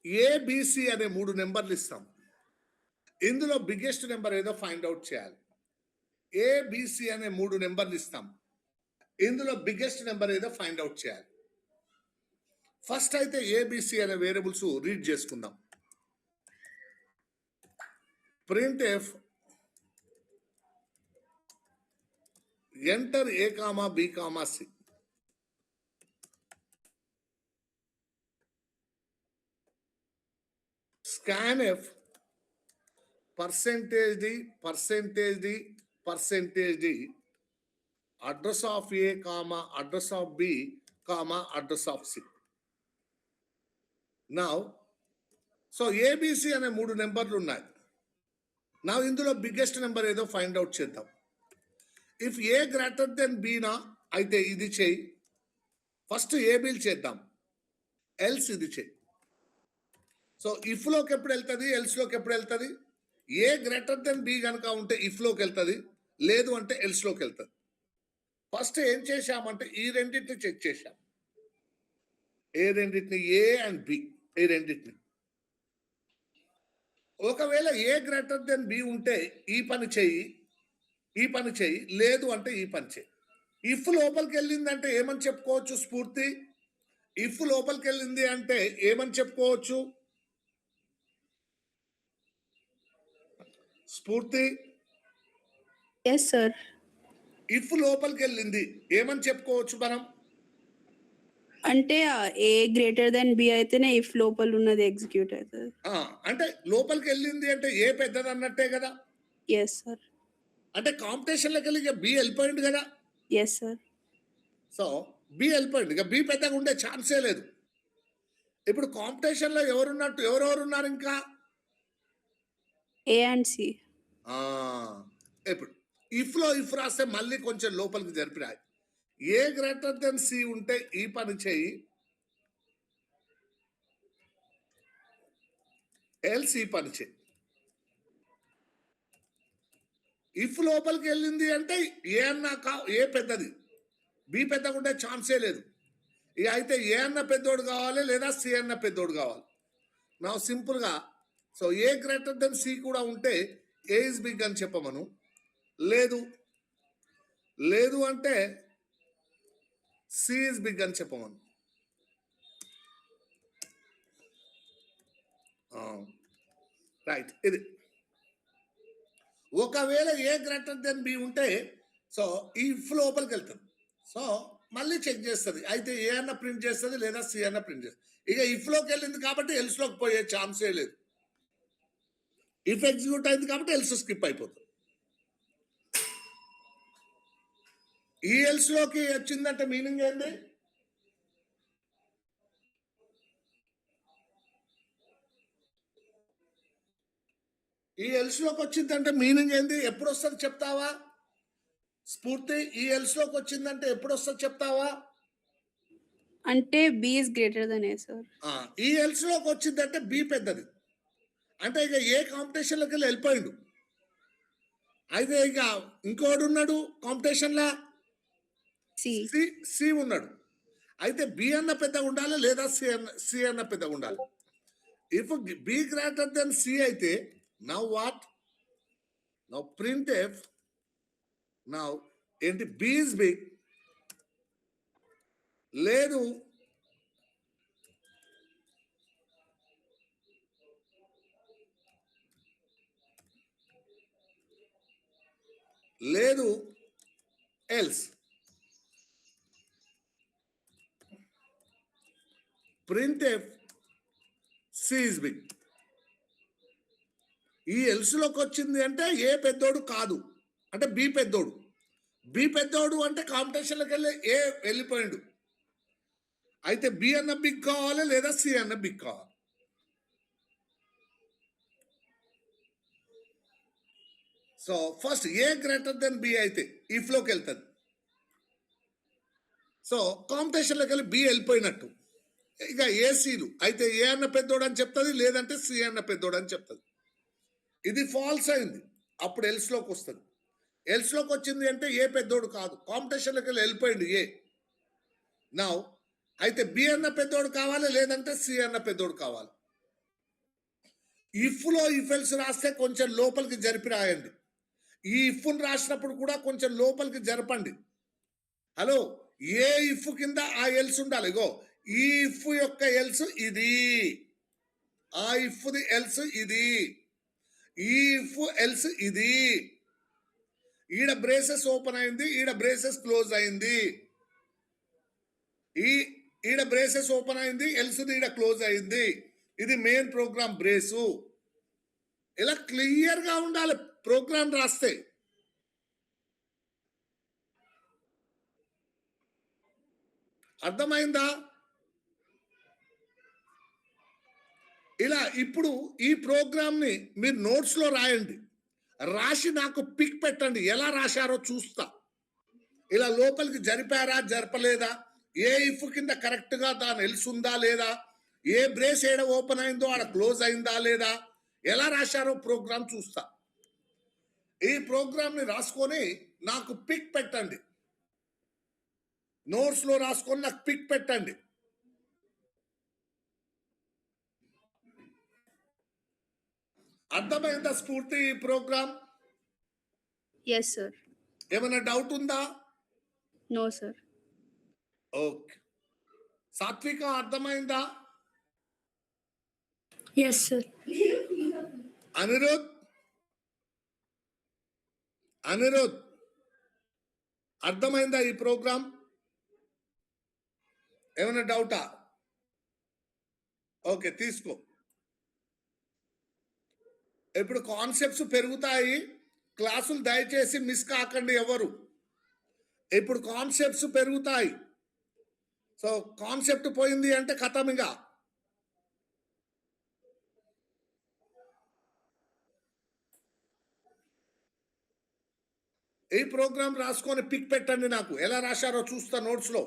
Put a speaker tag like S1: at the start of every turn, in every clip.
S1: ABC అనే 3 నెంబర్లు ఇస్తాం. ఇందులో బిగ్గెస్ట్ నెంబర్ ఏదో ఫైండ్ అవుట్ చేయాలి. ఏబిసి అనే 3 నెంబర్లు ఇస్తాం. ఇందులో బిగ్గెస్ట్ నెంబర్ ఏదో ఫైండ్ అవుట్ చేయాలి. ఫస్ట్ అయితే ఏబిసి అనే వేరియబుల్స్ రీడ్ చేసుకుందాం. printf enter a comma b comma c. scanf percentage d address of a comma address of b comma address of c. Now so abc అనే 3 నెంబర్లు ఉన్నాయి. నా ఇందులో బిగ్గెస్ట్ నెంబర్ ఏదో ఫైండ్ అవుట్ చేద్దాం. If A greater then బీనా అయితే ఇది చేయి. ఫస్ట్ ఏబీలు చేద్దాం, ఎల్స్ ఇది చేయి. సో ఇఫ్లోకి ఎప్పుడు వెళ్తుంది, ఎల్స్లోకి ఎప్పుడు వెళ్తుంది? ఏ గ్రేటర్ దెన్ బి కనుక ఉంటే ఇఫ్లోకి వెళ్తుంది, లేదు అంటే ఎల్స్లోకి వెళ్తుంది. ఫస్ట్ ఏం చేశామంటే ఈ రెండింటిని చెక్ చేశాం. ఏ రెండింటిని? ఏ అండ్ బి, ఈ రెండింటిని. ఒకవేళ ఏ గ్రేటర్ దెన్ బి ఉంటే ఈ పని చెయ్యి, ఈ పని చెయ్యి, లేదు అంటే ఈ పని చెయ్యి. ఇఫ్ లోపలికి వెళ్ళిందంటే ఏమని చెప్పుకోవచ్చు? స్ఫూర్తి, ఇఫ్ లోపలికి వెళ్ళింది అంటే ఏమని చెప్పుకోవచ్చు? స్ఫూర్తి,
S2: ఎస్ సార్.
S1: ఇఫ్ లోపలికి వెళ్ళింది ఏమని చెప్పుకోవచ్చు మనం?
S2: అంటే ఏ గ్రేటర్ దెన్ బి అయితేనే ఇఫ్ లోపల ఉన్నది ఎగ్జిక్యూట్ అవుతుంది.
S1: అంటే లోపలికి వెళ్ళింది అంటే ఏ పెద్దది అన్నట్టే కదా.
S2: Yes sir.
S1: అంటే కాంపిటీషన్లోకి వెళ్ళి ఇక బి వెళ్ళిపోయింది కదా.
S2: Yes sir.
S1: సో బి వెళ్ళిపోయింది, ఇక బి పెద్దగా ఉండే ఛాన్సే లేదు. ఇప్పుడు కాంపిటీషన్లో ఎవరున్నట్టు, ఎవరెవరు ఉన్నారు ఇంకా?
S2: A and C.
S1: ఇప్పుడు ఇఫ్లో ఇఫ్ రాస్తే మళ్ళీ కొంచెం లోపలికి జరిపిరాయి. ఏ గ్రేటర్ దెన్ సి ఉంటే ఈ పని చేయి, ఎల్స్ ఈ పని చేయి. ఇఫ్ లోపలికి వెళ్ళింది అంటే ఏ అన్నా ఏ పెద్దది, బి పెద్దగా ఉండే ఛాన్సే లేదు. ఇక అయితే ఏ అన్న పెద్దోడు కావాలి లేదా సి అన్న పెద్దోడు కావాలి. నా సింపుల్గా సో ఏ గ్రేటర్ దెన్ సి కూడా ఉంటే ఏ ఇస్ బిగ్ అని చెప్పమను. లేదు లేదు అంటే సి ఇస్ బిగ్ అని చెప్పమను. రైట్, ఇది. ఒకవేళ ఏ గ్రేటర్ దెన్ బి ఉంటే సో ఈ ఇఫ్ లోపలికి వెళ్తుంది. సో మళ్ళీ చెక్ చేస్తుంది, అయితే ఏ అన్న ప్రింట్ చేస్తుంది లేదా సి అన్న ప్రింట్ చేస్తుంది. ఇక ఇఫ్లోకి వెళ్ళింది కాబట్టి ఎల్స్లోకి పోయే ఛాన్సే లేదు. ఇఫ్ ఎగ్జిక్యూట్ అయింది కాబట్టి ఎల్స్ స్కిప్ అయిపోతుంది. ఈ ఎల్స్లోకి వచ్చిందంటే మీనింగ్ ఏంది? ఈ ఎల్స్లోకి వచ్చిందంటే మీనింగ్ ఏంది? ఎప్పుడు వస్తుంది చెప్తావా స్ఫూర్తి? ఈ ఎల్స్లోకి వచ్చిందంటే ఎప్పుడు వస్తుంది చెప్తావా?
S2: అంటే B is greater than A sir.
S1: ఈ ఎల్స్లోకి వచ్చిందంటే బి పెద్దది, అంటే ఇక ఏ కాంపిటీషన్లోకి వెళ్ళి వెళ్ళిపోయిండు. అయితే ఇక ఇంకోడు ఉన్నాడు కాంపిటీషన్లా, సి ఉన్నాడు. అయితే బి అన్న పెద్దగా ఉండాలి లేదా సి అన్న పెద్దగా ఉండాలి. If B greater then C అయితే now what? Now printf now ఏంటి? బి ఇస్ బిగ్, లేదు లేదు else. printf C is big. ఈ ఎల్స్లోకి వచ్చింది అంటే ఏ పెద్దోడు కాదు, అంటే బి పెద్దోడు. బి పెద్దోడు అంటే కాంపిటీషన్లోకి వెళ్ళి ఏ వెళ్ళిపోయిండు. అయితే బి అన్న బిగ్ కావాలి లేదా సి అన్న బిగ్ కావాలి. సో ఫస్ట్ ఏ గ్రేటర్ దెన్ బి అయితే ఇఫ్లోకి వెళ్తుంది. సో కాంపిటీషన్లోకి వెళ్ళి బి వెళ్ళిపోయినట్టు. ఇక ఏసీలు అయితే ఏ అన్న పెద్దోడు అని చెప్తుంది, లేదంటే సి అన్న పెద్దోడు అని చెప్తుంది. ఇది ఫాల్స్ అయింది, అప్పుడు ఎల్స్లోకి వస్తుంది. ఎల్స్లోకి వచ్చింది అంటే ఏ పెద్దోడు కాదు, కాంపిటీషన్లోకి వెళ్ళి వెళ్ళిపోయింది ఏ. నా అయితే బి అన్న పెద్దోడు కావాలి లేదంటే సి అన్న పెద్దోడు కావాలి. ఇఫ్లో ఇఫెల్స్ రాస్తే కొంచెం లోపలికి జరిపి రాయండి. ఈ ఇఫ్ను రాసినప్పుడు కూడా కొంచెం లోపలికి జరపండి. హలో, ఏ ఇఫ్ కింద ఆ ఎల్స్ ఉండాలి. ఇగో ఈ ఇఫ్ యొక్క ఎల్స్ ఇది, ఆ ఇఫ్ది ఎల్స్ ఇది, ఈ ఇఫ్ ఎల్స్ ఇది. ఈడ బ్రేసెస్ ఓపెన్ అయింది, ఈడ బ్రేసెస్ క్లోజ్ అయింది. ఈడ బ్రేసెస్ ఓపెన్ అయింది, ఎల్స్ ఈడ క్లోజ్ అయింది. ఇది మెయిన్ ప్రోగ్రామ్ బ్రేసు. ఇలా క్లియర్ గా ఉండాలి ప్రోగ్రామ్ రాస్తే. అర్థమైందా? ఇలా ఇప్పుడు ఈ ప్రోగ్రామ్ ని మీరు నోట్స్ లో రాయండి. రాసి నాకు పిక్ పెట్టండి, ఎలా రాశారో చూస్తా. ఇలా లోపలికి జరిపారా జరపలేదా, ఏ ఇఫ్ కింద కరెక్ట్ గా దాని ఎల్స్ ఉందా లేదా, ఏ బ్రేస్ ఏడ ఓపెన్ అయిందో ఆడ క్లోజ్ అయిందా లేదా, ఎలా రాశారో ప్రోగ్రామ్ చూస్తా. ఈ ప్రోగ్రామ్ ని రాసుకొని నాకు పిక్ పెట్టండి, నోట్స్ లో రాసుకొని నాకు పిక్ పెట్టండి. అర్థమైందా స్ఫూర్తి ఈ ప్రోగ్రామ్?
S2: Yes sir.
S1: ఏమైనా డౌట్ ఉందా?
S2: No sir.
S1: ఓకే. సాత్విక అర్థమైందా?
S2: Yes sir.
S1: అనిరుద్ అర్థమైందా ఈ ప్రోగ్రామ్? ఏమైనా డౌటా? ఓకే, తీసుకో. ఇప్పుడు కాన్సెప్ట్స్ పెరుగుతాయి, క్లాసులు దయచేసి మిస్ కాకండి ఎవరు. ఇప్పుడు కాన్సెప్ట్స్ పెరుగుతాయి. సో కాన్సెప్ట్ పోయింది అంటే ఖతమిగా. ఈ ప్రోగ్రామ్ రాసుకొని పిక్ పెట్టండి, నాకు ఎలా రాశారో చూస్తా నోట్స్ లో.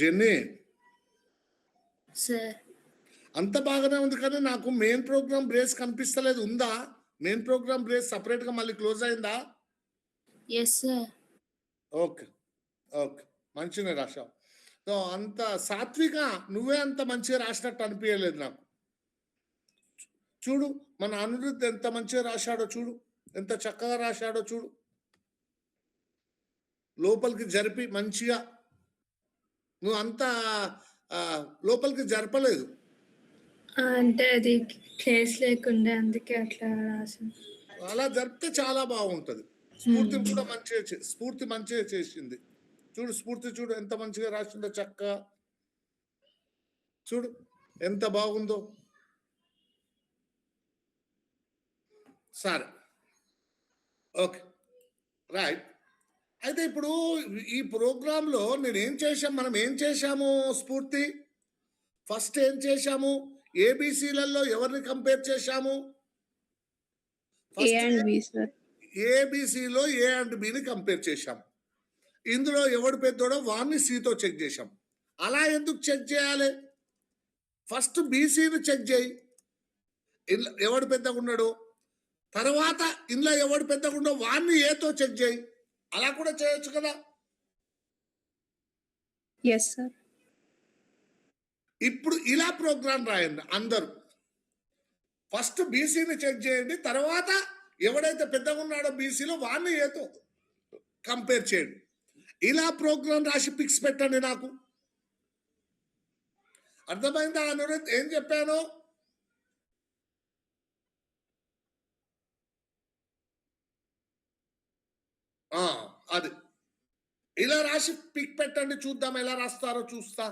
S1: జెన్నీ
S3: సార్
S1: అంత బాగానే ఉంది కానీ నాకు మెయిన్ ప్రోగ్రామ్ బ్రేస్ కనిపిస్తలేదు. ఉందా మెయిన్ ప్రోగ్రామ్ బ్రేస్ సపరేట్గా మళ్ళీ క్లోజ్ అయిందా?
S3: ఎస్ సార్
S1: ఓకే ఓకే మంచిగా రాశావు. సో అంత సాత్విక నువ్వే అంత మంచిగా రాసినట్టు అనిపించలేదు నాకు. చూడు మన అనిరుద్ధ్ ఎంత మంచిగా రాశాడో చూడు, ఎంత చక్కగా రాశాడో చూడు. లోపలికి జరిపి మంచిగా నువ్వు అంతా లోపలికి జరపలేదు.
S3: అంటే అది కేసు లేకుండే అందుకే అట్లా రాసాను.
S1: అలా జరిపితే చాలా బాగుంటుంది. స్ఫూర్తి కూడా మంచిగా స్ఫూర్తి మంచిగా చేసింది. చూడు స్ఫూర్తి చూడు ఎంత మంచిగా రాసిందో చక్కగా. చూడు ఎంత బాగుందో. సరే ఓకే రైట్. అయితే ఇప్పుడు ఈ ప్రోగ్రాంలో మనం ఏం చేశాము స్ఫూర్తి? ఫస్ట్ ఏం చేశాము? ఏబిసిలలో ఎవరిని కంపేర్ చేశాము?
S2: A and B sir.
S1: ఏబిసిలో ఏ అండ్ బిని కంపేర్ చేశాం. ఇందులో ఎవడు పెద్దోడో వాడిని సితో చెక్ చేశాం. అలా ఎందుకు చెక్ చేయాలి? ఫస్ట్ బీసీని చెక్ చేయి, ఎవడు పెద్దగా ఉన్నాడు. తర్వాత ఇందులో ఎవడు పెద్దగా ఉండో వాడిని ఏతో చెక్ చేయి. అలా కూడా చేయొచ్చు కదా.
S2: Yes sir.
S1: ఇప్పుడు ఇలా ప్రోగ్రామ్ రాయండి అందరూ. ఫస్ట్ బీసీని చెక్ చేయండి, తర్వాత ఎవడైతే పెద్దగా ఉన్నాడో బీసీలో వాడిని ఏతో కంపేర్ చేయండి. ఇలా ప్రోగ్రామ్ రాసి పిక్స్ పెట్టండి. నాకు అర్థమైందా అనురుద్ ఏం చెప్పాను? అది ఇలా రాసి పిక్ పెట్టండి, చూద్దాం ఎలా రాస్తారో చూస్తా.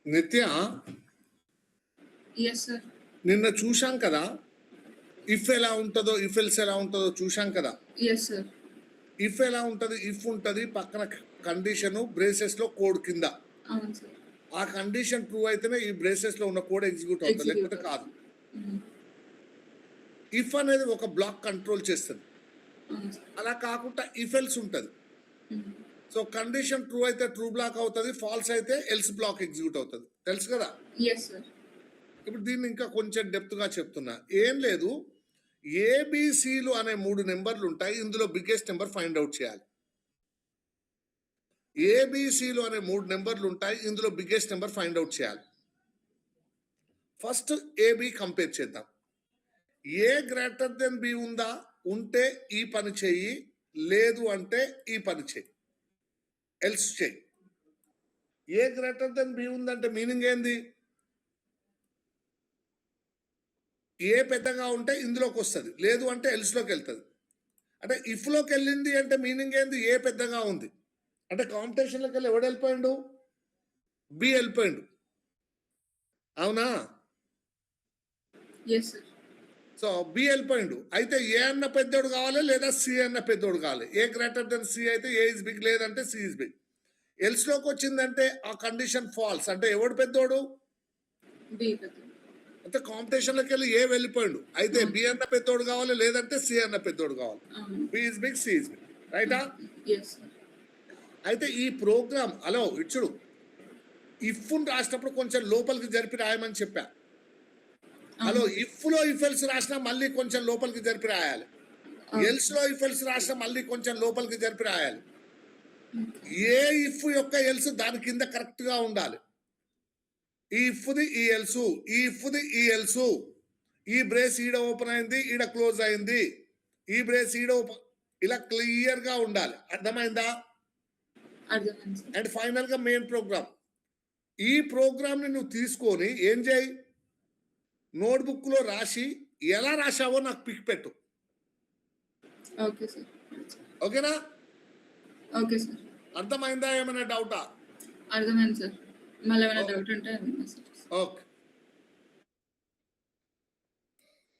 S1: నిత్య
S3: ఎస్ సార్.
S1: నిన్న చూశాం కదా, ఇఫ్ ఎలా ఉంటుందో ఇఫ్ ఎల్స్ ఎలా ఉంటుందో చూశాం కదా.
S3: Yes sir.
S1: ఇఫ్ ఎలా ఉంటుంది, ఇఫ్ ఉంటుంది పక్కన కండిషన్ బ్రేసెస్ లో కోడ్ కింద.
S3: అవును సార్.
S1: ఆ కండిషన్ ట్రూ అయితేనే ఈ బ్రేసెస్ లో ఉన్న కోడ్ ఎగ్జిక్యూట్ అవుతుంది, లేకపోతే కాదు. ఇఫ్ అనేది ఒక బ్లాక్ కంట్రోల్ చేస్తుంది,
S3: అవును సార్.
S1: అలా కాకుండా ఇఫ్ ఎల్స్ ఉంటుంది. సో కండిషన్ ట్రూ అయితే ట్రూ బ్లాక్ అవుతుంది, ఫాల్స్ అయితే ఎల్స్ బ్లాక్ ఎగ్జిక్యూట్ అవుతుంది. తెలుసు కదా.
S3: Yes sir.
S1: ఇప్పుడు దీన్ని ఇంకా కొంచెం డెప్త్ గా చెప్తున్నా. ఏం లేదు, ఏబిసిలు అనే 3 నెంబర్లు ఉంటాయి, ఇందులో బిగ్గెస్ట్ నెంబర్ ఫైండ్ అవుట్ చేయాలి. ఏబిసిలు అనే 3 నెంబర్లు ఉంటాయి, ఇందులో బిగ్గెస్ట్ నెంబర్ ఫైండ్ అవుట్ చేయాలి. ఫస్ట్ ఏబి కంపేర్ చేద్దాం. ఏ గ్రేటర్ దెన్ బి ఉందా, ఉంటే ఈ పని చెయ్యి, లేదు అంటే ఈ పని చెయ్యి, ఎల్స్ చెయ్యి. ఏ గ్రేటర్ దెన్ బి ఉందంటే మీనింగ్ ఏంది? ఏ పెద్దగా ఉంటే ఇందులోకి వస్తుంది, లేదు అంటే ఎల్స్లోకి వెళ్తుంది. అంటే ఇఫ్లోకి వెళ్ళింది అంటే మీనింగ్ ఏంది? ఏ పెద్దగా ఉంది అంటే కాంపిటీషన్లోకి వెళ్ళి ఎవడు వెళ్ళిపోయిండు? బి వెళ్ళిపోయిండు, అవునా?
S3: Yes sir.
S1: సో బి వెళ్ళిపోయిండు. అయితే ఏ అన్న పెద్దోడు కావాలి లేదా సి అన్న పెద్దోడు కావాలి. ఏ గ్రేటర్ దెన్ సి అయితే ఏ ఇస్ బిగ్, లేదంటే సి ఇస్ బిగ్. ఎల్స్లోకి వచ్చిందంటే ఆ కండిషన్ ఫాల్స్, అంటే ఎవడు పెద్దోడు?
S3: బి పెద్ద.
S1: అంటే కాంపిటీషన్లోకి వెళ్ళి ఏ వెళ్ళిపోయిండు. అయితే బి అన్న పెద్దోడు కావాలి, లేదంటే సి అన్న పెద్దోడు కావాలి. B is big, C is big, రైటా?
S3: Yes sir.
S1: అయితే ఈ ప్రోగ్రామ్ అలో ఇచ్చుడు ఇఫ్ రాసినప్పుడు కొంచెం లోపలికి జరిపి రాయమని చెప్పా. హలో, ఇఫ్ లో ఇఫ్ ఎల్స్ రాసినా మళ్ళీ కొంచెం లోపలికి జరిపి రాయాలి. ఎల్స్ లో ఇఫ్ ఎల్స్ రాసినా మళ్ళీ కొంచెం లోపలికి జరిపి రాయాలి. ఏ ఇఫ్ యొక్క ఎల్స్ దాని కింద కరెక్ట్ గా ఉండాలి. ఈ ఇఫ్ది ఈ ఎల్స్, ఈ ఇఫ్ది ఈ ఎల్స్. ఈ బ్రేస్ ఈడ ఓపెన్ అయింది, ఈడ క్లోజ్ అయింది, ఈ బ్రేస్ ఈడ ఓపెన్, ఇలా క్లియర్ గా ఉండాలి. అర్థమైందా?
S3: అర్థమైంది సార్.
S1: అండ్ ఫైనల్ గా మెయిన్ ప్రోగ్రామ్. ఈ ప్రోగ్రామ్ ని నువ్వు తీసుకొని ఏం చేయి, నోట్బుక్ లో రాసి ఎలా రాశావో నాకు పిక్ పెట్టు.
S3: Okay sir.
S1: ఓకేనా?
S3: Okay sir.
S1: అర్థమైందా? ఏమైనా డౌటా?
S3: అర్థమైంది సార్. మళ్ళీ ఏమైనా డౌట్ ఉంటే మెసేజ్.
S1: ఓకే.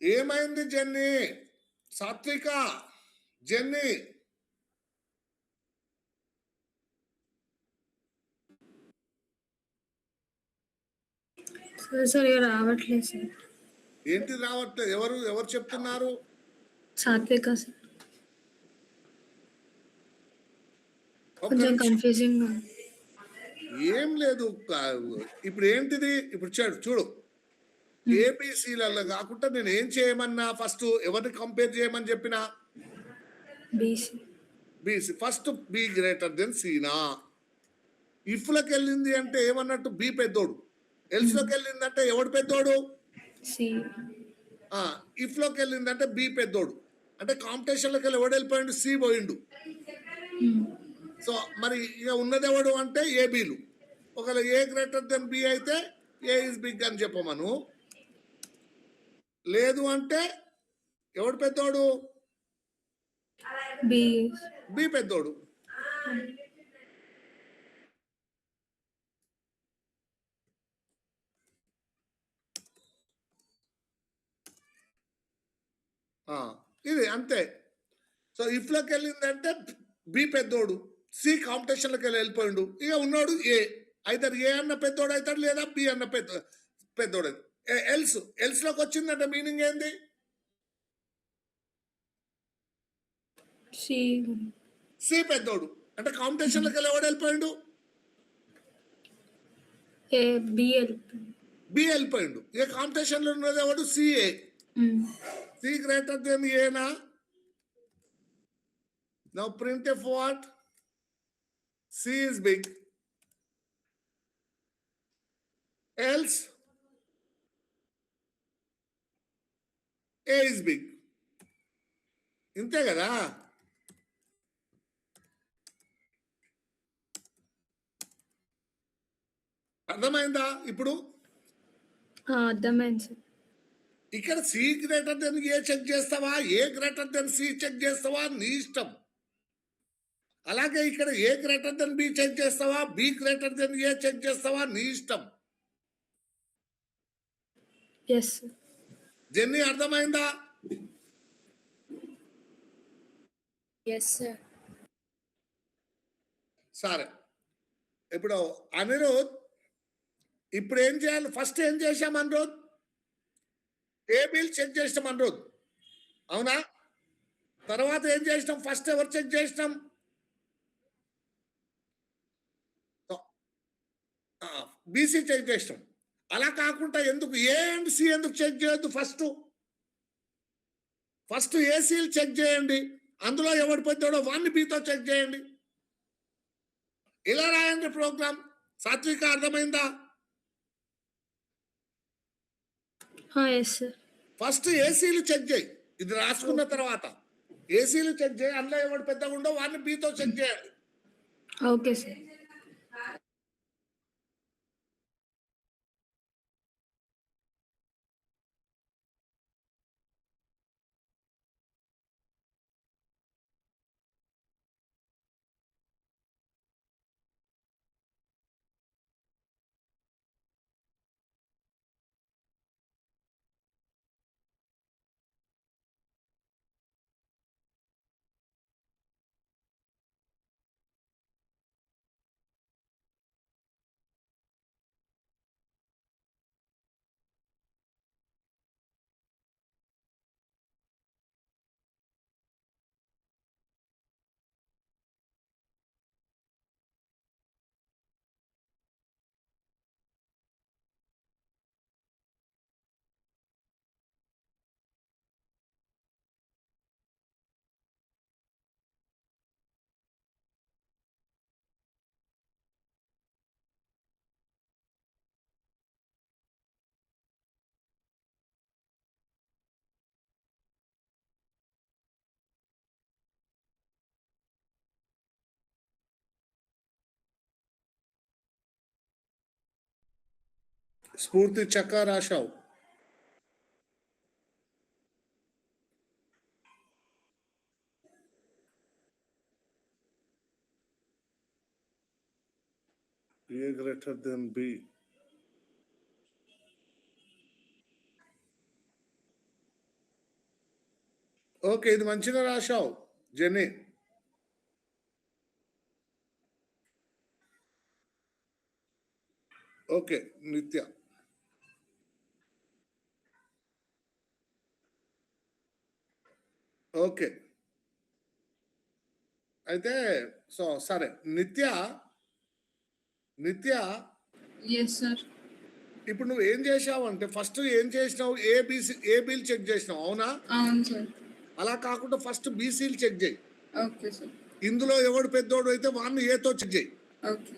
S1: ఏమైంది జెన్నీ? సాత్విక, జెన్నీ
S3: సరిగా రావట్లేదు సార్.
S1: ఏంటి రావట్లేదు? ఎవరు చెప్తున్నారు?
S3: సాత్విక సార్.
S1: ఒక్క
S3: కొంచెం
S1: నిమిషం.
S3: కన్ఫ్యూజింగ్.
S1: ఏం లేదు, ఇప్పుడు ఏంటిది? ఇప్పుడు చూడు, ఏబిసిలలో కాకుండా నేను ఏం చేయమన్నా, ఫస్ట్ ఎవరిని కంపేర్ చేయమని చెప్పినా?
S3: BC.
S1: BC. First B greater then సీనా. ఇఫ్లోకి వెళ్ళింది అంటే ఏమన్నట్టు? బి పెద్దోడు. ఎల్స్లోకి వెళ్ళిందంటే ఎవడు పెద్దోడు?
S3: సి.
S1: ఇఫ్లోకి వెళ్ళిందంటే బి పెద్దోడు. అంటే కాంపిటీషన్లోకి వెళ్ళి ఎవడు వెళ్ళిపోయిండు? సి పోయిండు. సో మరి ఇక ఉన్నది ఎవడు అంటే ఏబీలు. ఒకవేళ ఏ గ్రేటర్ దెన్ బి అయితే ఏ ఇస్ బిగ్ అని చెప్పమను. లేదు అంటే ఎవడు పెద్దోడు?
S3: బి.
S1: బి పెద్దోడు. ఇది అంతే. సో ఇఫ్లోకి వెళ్ళిందంటే బి పెద్దోడు, సి కాంపిటీషన్లోకి వెళ్ళిపోయిండు. ఇక ఉన్నాడు ఏ. ఐదర్ ఏ అన్న పెద్దోడు అవుతాడు, లేదా బి అన్న పెద్దోడు. ఎల్స్లోకి వచ్చిందంటే మీనింగ్ ఏంది?
S3: సి.
S1: సి పెద్దోడు. అంటే కాంపిటీషన్లోకి వెళ్ళి ఎవడు వెళ్ళిపోయిండు?
S3: ఏ. బి.
S1: బి వెళ్ళిపోయిండు. ఇక కాంపిటీషన్లో ఉన్నది ఎవడు? సిఏ. సి గ్రేటర్ దెన్ ఏనా? Now printf what? C is big. Else A is big. ఇంతే కదా. అర్థమైందా ఇప్పుడు?
S3: అర్థమైంది సార్.
S1: ఇక్కడ C greater than A check చేస్తావా, A greater then C check చేస్తావా, నీ ఇష్టం. అలాగే ఇక్కడ A greater than B check చేస్తావా, B greater than A check చేస్తావా, నీ ఇష్టం.
S3: Yes sir.
S1: జెన్నీ అర్థమైందా?
S3: Yes sir.
S1: సరే, ఇప్పుడు అనిరుద్, ఇప్పుడు ఏం చేయాలి? ఫస్ట్ ఏం చేశాం అనిరుద్? ఏబీలు చెక్ చేసినాం అనిరుద్, అవునా? తర్వాత ఏం చేసినాం? ఫస్ట్ ఎవరు చెక్ చేసినాం? బీసీ చెక్ చేసినాం. అలా కాకుండా ఎందుకు ఏ అండ్ సి ఎందుకు చెక్ చేయొద్దు? ఫస్ట్ ఏసీలు చెక్ చేయండి, అందులో ఎవడు పెద్దోడో వాడిని బీతో చెక్ చేయండి. ఇలా రాయండి ప్రోగ్రామ్. సాత్విక అర్థమైందా?
S3: Yes sir.
S1: ఫస్ట్ ఏసీలు చెక్ చేయి, ఇది రాసుకున్న తర్వాత ఏసీలు చెక్ చేయి, అందులో ఎవడు పెద్దగా ఉండో వాడిని బీతో చెక్ చేయండి.
S3: Okay sir.
S1: స్ఫూర్తి చక్క రాశావు. A greater than B. Okay, ఇది మంచిగా రాశావు జెన్నీ. ఓకే నిత్య. ఓకే, అయితే సో సరే నిత్య.
S4: Yes sir.
S1: ఇప్పుడు నువ్వు ఏం చేసావు అంటే ఫస్ట్ ఏం చేసినావు? ఏబీలు చెక్ చేసినావు, అవునా?
S4: అవును సార్.
S1: అలా కాకుండా ఫస్ట్ బీసీలు చెక్ చేయి.
S4: Okay sir.
S1: ఇందులో ఎవడు పెద్దోడు అయితే వాడిని ఏతో చెక్ చేయి.
S4: ఓకే.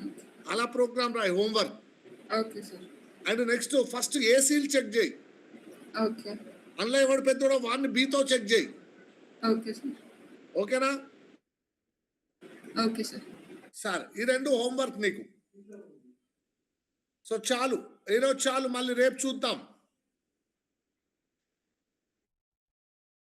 S1: అలా ప్రోగ్రామ్ రాయి, homework.
S4: Okay sir.
S1: And next first ఏసీలు చెక్ చేయి,
S4: ఓకే.
S1: అందులో ఎవడు పెద్దోడో వాడిని బీతో చెక్ చేయి.
S4: Okay sir.
S1: ఓకేనా?
S4: Okay sir.
S1: సరే, ఈ రెండు హోంవర్క్ నీకు. సో చాలు, ఈరోజు చాలు, మళ్ళీ రేపు చూద్దాం.